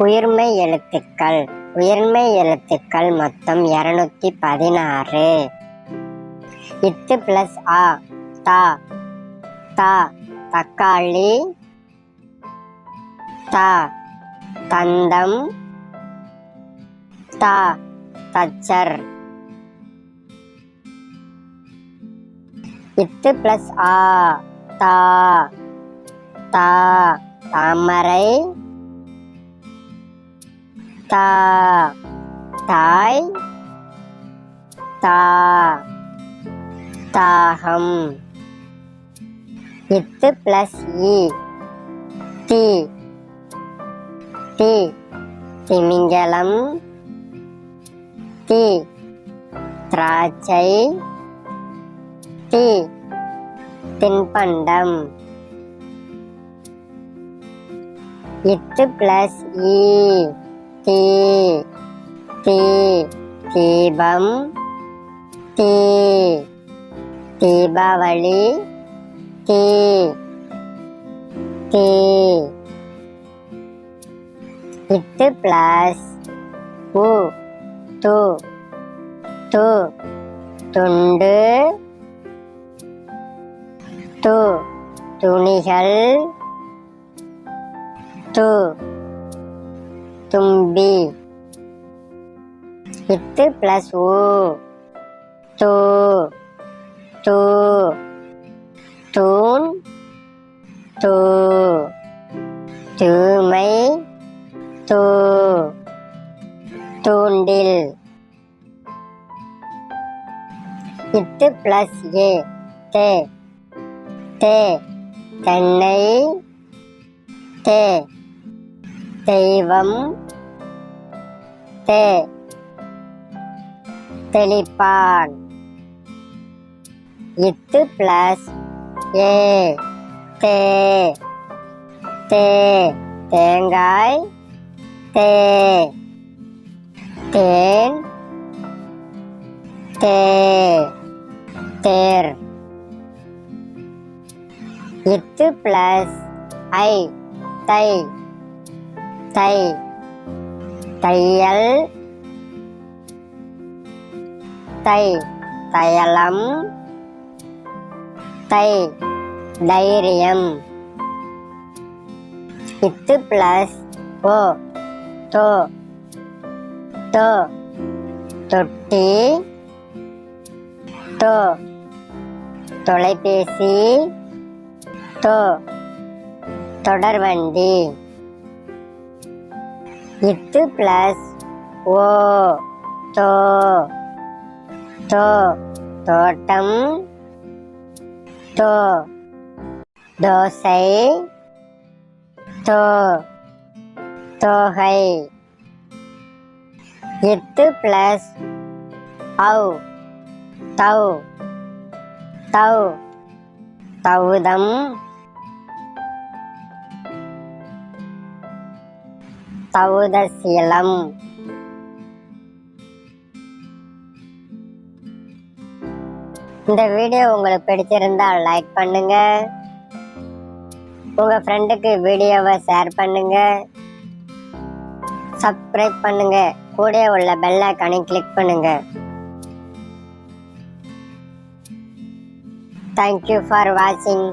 உயிர்மெய் எழுத்துக்கள். உயிர்மெய் எழுத்துக்கள் மொத்தம் 216. இத்து பிளஸ் ஆ தா தா தக்காளி, தா தந்தம், தா தச்சர். இத்து பிளஸ் ஆ தா தா தாமரை, தா தாய், தா தாகம். இத்து பிளஸ் இ தி தி திமிங்கலம், தி திராட்சை, தி தின்பண்டம். இத்து பிளஸ் இ தி தி தீபம், தி தீபாவளி, தி தி. இத்து பிளஸ் உ து து துண்டு, து துணிகள், து தும்பி. இத்து பிளஸ் உ து து தூண், து தூமை, து தூண்டில். இத்து பிளஸ் ஏ தே தே தென்னை, தே தெய்வம், தே தெளிப்பான். இத்து பிளஸ் ஏ தே தே தேங்காய், தே தேன், தே தேர். இத்து பிளஸ் ஐ தை தை தையல், தை தையலம், தை தைரியம். இத்து பிளஸ் ஓ தோ தோ தொட்டி, தோ தொலைபேசி, தோ தொடர்வண்டி. இத்து பிளஸ் ஓ தோ தோ தோட்டம், தோ தோசை, தோ தோகை. இத்து பிளஸ் ஔ தௌ தௌ தௌதம், தௌதசீலம். இந்த வீடியோ உங்களுக்கு பிடிச்சிருந்தால் லைக் பண்ணுங்க, உங்க ஃப்ரெண்டுக்கு வீடியோவை ஷேர் பண்ணுங்க, சப்ஸ்கிரைப் பண்ணுங்க, கூட உள்ள பெல் ஐகானை கிளிக் பண்ணுங்க. Thank you for watching.